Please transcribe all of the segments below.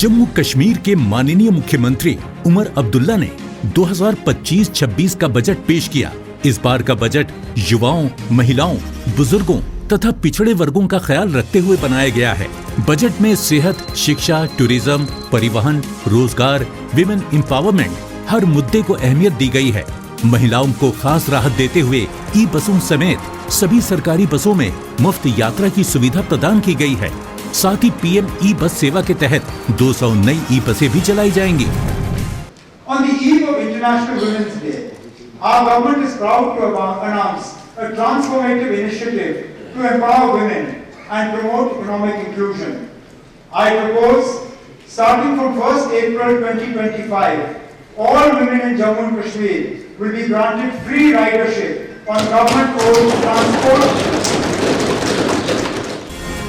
जम्मू कश्मीर के माननीय मुख्यमंत्री उमर अब्दुल्ला ने 2025-26 का बजट पेश किया। इस बार का बजट युवाओं, महिलाओं, बुजुर्गों तथा पिछड़े वर्गों का ख्याल रखते हुए बनाया गया है। बजट में सेहत, शिक्षा, टूरिज्म, परिवहन, रोजगार, विमेन एम्पावरमेंट हर मुद्दे को अहमियत दी गई है। महिलाओं को खास राहत देते हुए ई बसों समेत सभी सरकारी बसों में मुफ्त यात्रा की सुविधा प्रदान की गई है। साथ ही पीएम ई बस सेवा के तहत 200 नई ई बसें भी चलाई जाएंगी। On the eve of International Women's Day, our government is proud to announce a transformative initiative to empower women and promote economic inclusion. I propose, starting from 1st April 2025, all women in Jammu and Kashmir will be granted free ridership on government-owned transport.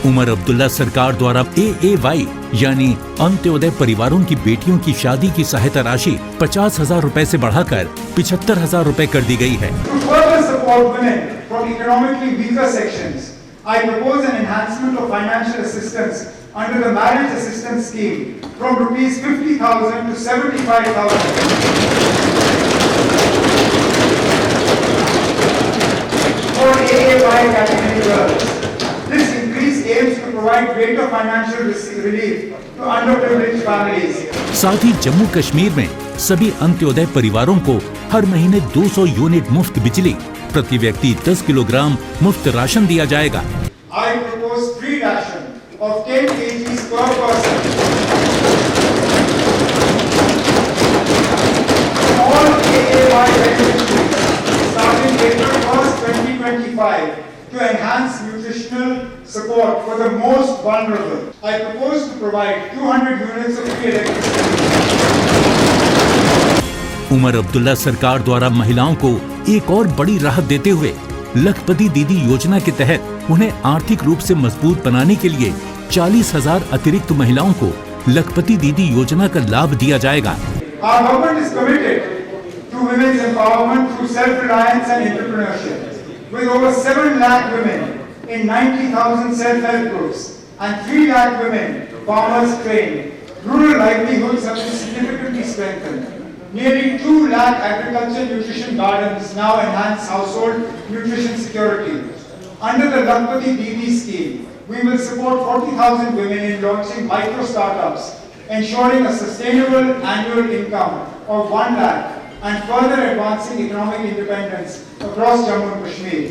Omar Abdullah सरकार द्वारा AAY यानी अंत्योदय परिवारों की बेटियों की शादी की सहायता राशि 50,000 रुपए से बढ़ाकर 75,000 रुपए कर दी गई है। To further support women from economically weaker sections, I propose an enhancement of financial assistance under the marriage assistance scheme from rupees 50,000 to 75,000 for AAY category girls. This increase aims to provide greater financial relief to underprivileged families. साथ ही जम्मू कश्मीर में सभी अंत्योदय परिवारों को हर महीने 200 unit मुफ्त बिजली, प्रति व्यक्ति 10 किलोग्राम मुफ्त राशन दिया जाएगा। I propose free ration of 10 kgs per person. All AAY beneficiaries starting April 1st, 2025 to enhance nutritional support for the most vulnerable. I propose to provide 200 units of free electricity. Omar Abdullah सरकार द्वारा महिलाओं को एक और बड़ी राहत देते हुए लखपति दीदी योजना के तहत उन्हें आर्थिक रूप से मजबूत बनाने के लिए 40,000 अतिरिक्त महिलाओं को लखपति दीदी योजना का लाभ दिया जाएगा। Our government is committed to women's empowerment through self-reliance and entrepreneurship. With over 7 lakh women in 90,000 self-help groups and 3 lakh women farmers trained, rural livelihoods have been significantly strengthened. Nearly 2 lakh agriculture nutrition gardens now enhance household nutrition security. Under the Lakpati Didi scheme, we will support 40,000 women in launching micro startups, ensuring a sustainable annual income of 1 lakh and further advancing economic independence across Jammu and Kashmir.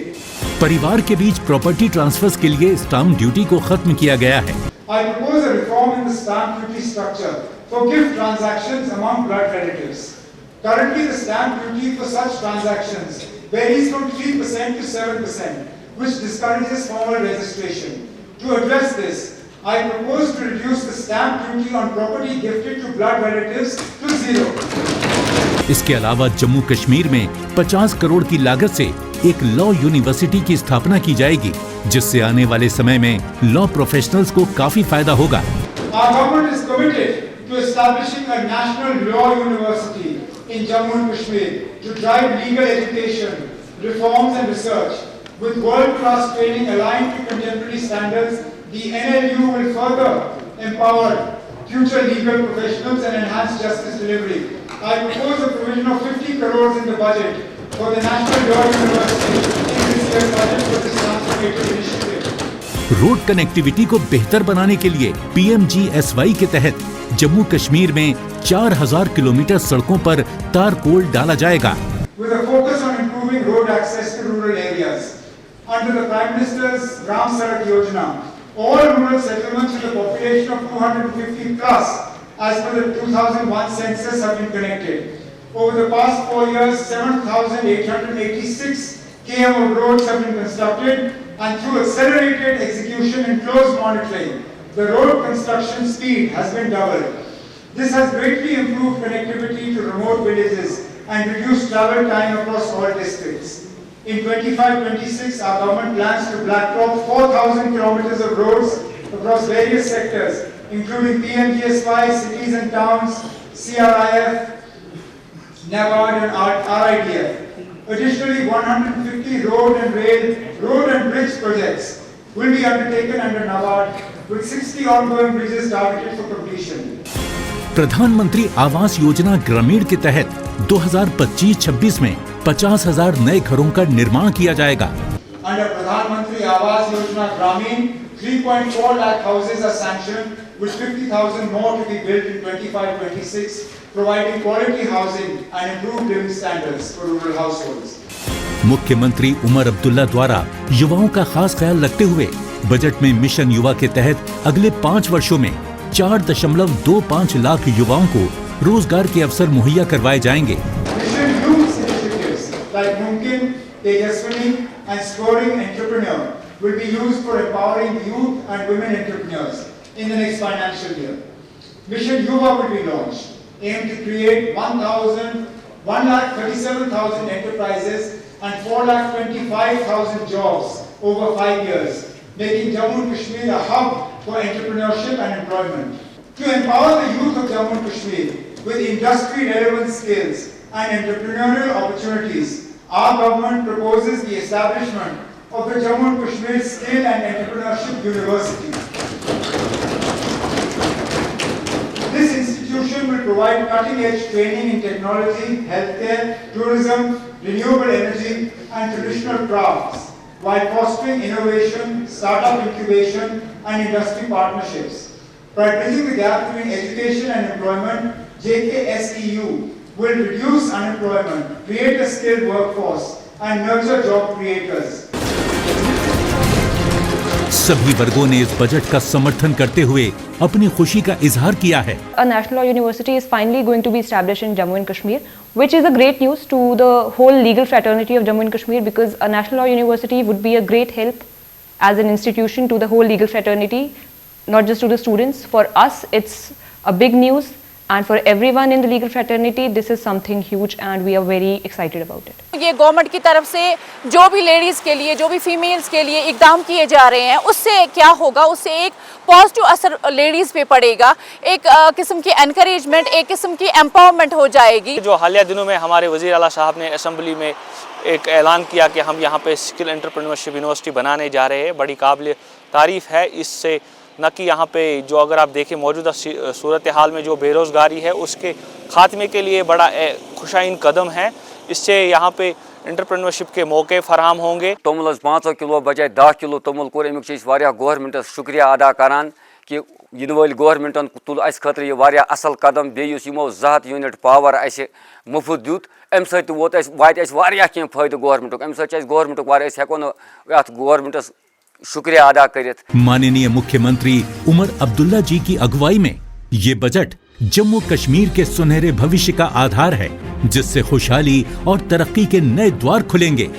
परिवार के बीच property transverse के लिए stamp duty को खत्म किया गया है। I propose a reform in the stamp duty structure for gift transactions among blood relatives. Currently, the stamp duty for such transactions varies from 3% to 7%, which discourages formal registration. To address this, I propose to reduce the stamp duty on property gifted to blood relatives to 0. इसके अलावा जम्मू कश्मीर में 50 करोड़ की लागत से एक law university की स्थापना की जाएगी, जिससे आने वाले समय में लॉ प्रोफेशनल्स को काफी फायदा होगा। Our government is committed to establishing a national law university in Jammu and Kashmir to drive legal education, reforms and research. With world-class training aligned to contemporary standards, the NLU will further empower future legal professionals and enhance justice delivery. I propose a provision of 50 crores in the budget for the National Law University in this year's budget for this transformative initiative. Road connectivity को बेहतर बनाने के लिए PMGSY के तहत जम्मू कश्मीर में 4,000 kilometre सड़कों पर तारकोल डाला जाएगा। With a focus on improving road access to rural areas, under the Prime Minister's Gram Sadak Yojana, all rural settlements with a population of 250 plus, as per the 2001 census, have been connected. Over the past 4 years, 7,886 km of roads have been constructed, and through accelerated execution and close monitoring, the road construction speed has been doubled. This has greatly improved connectivity to remote villages and reduced travel time across all districts. In 25-26, our government plans to blacktop 4,000 kilometers of roads across various sectors, including PMGSY, cities and towns, CRIF, NABARD and RIDF. Additionally, 150 road and bridge projects will be undertaken under NABARD with 60 ongoing bridges targeted for completion. प्रधानमंत्री आवास योजना ग्रामीण के तहत 2025-26 में 50,000 नए घरों का निर्माण किया जाएगा। Under Pradhan Mantri Awas Yojana Gramin, 3.4 lakh houses are sanctioned, with 50,000 more to be built in 25-26, providing quality housing and improved living standards for rural households. मुख्यमंत्री उमर अब्दुल्ला द्वारा युवाओं का खास ख्याल रखते हुए बजट में मिशन युवा के तहत अगले 5 वर्षों में 4.25 लाख युवाओं को रोजगार के अवसर मुहैया करवाए जाएंगे। Mission Youth initiatives like Mumkin, Tejaswini and Scoring Entrepreneur will be used for empowering youth and women entrepreneurs in the next financial year. Mission Yuva will be launched, aimed to create 1,37,000 enterprises and 4,25,000 jobs over 5 years, making Jammu and Kashmir a hub for entrepreneurship and employment. To empower the youth of Jammu and Kashmir with industry-relevant skills and entrepreneurial opportunities, our government proposes the establishment of the Jammu and Kashmir Skill and Entrepreneurship University. This institution will provide cutting-edge training in technology, healthcare, tourism, renewable energy, and traditional crafts, while fostering innovation, startup incubation, and industry partnerships. By bridging the gap between education and employment, JKSEU will reduce unemployment, create a skilled workforce, and nurture job creators. सभी वर्गों ने इस budget का समर्थन करते हुए अपनी खुशी का इजहार किया है। A national law university is finally going to be established in Jammu and Kashmir, which is a great news to the whole legal fraternity of Jammu and Kashmir, because a national law university would be a great help as an institution to the whole legal fraternity, not just to the students. For us, it's a big news, and for everyone in the legal fraternity, this is something huge, and we are very excited about it. ये government की तरफ से जो भी ladies के लिए, जो भी फीमेल्स के लिए इकदाम किए जा रहे हैं, उससे क्या होगा, उससे एक पॉजिटिव असर लेडीज़ पे पड़ेगा, एक किस्म की एनकरेजमेंट, एक किस्म की एम्पावरमेंट हो जाएगी। जो हालिया दिनों में हमारे वज़ीर आला साहब ने असेंबली में एक ऐलान किया कि हम यहाँ पे स्किल एंटरप्रेन्योरशिप यूनिवर्सिटी बनाने जा रहे हैं, बड़ी काबिल तारीफ़ है। इससे न कि यहाँ पे जो अगर आप देखें मौजूदा सूरत हाल में जो बेरोज़गारी है उसके ख़ात्मे के लिए बड़ा खुशाइन कदम है। इससे यहाँ पे एंटरप्रेन्योरशिप के मौके फराहम होंगे। तोमुल 5 किलो बजाय 10 किलो तोमुल कोर अमुक गवर्नमेंटस शुक्रिया अदा करान कि इन वाल गवर्नमेंटन तुल अस खतर यह वारिया असल कदम बेयुस यमो 100 यूनिट पावर अस मुफ्त दियुत अम सत वोत वात वारिया कह फायदे गवर्नमेंटुक अम सत गवर्नमेंटुक वार हेको न अत गवर्नमेंटस शुक्रिया अदा करित। माननीय मुख्यमंत्री उमर अब्दुल्ला जी की अगुवाई में ये बजट जम्मू कश्मीर के सुनहरे भविष्य का आधार है, जिससे खुशहाली और तरक्की के नए द्वार खुलेंगे।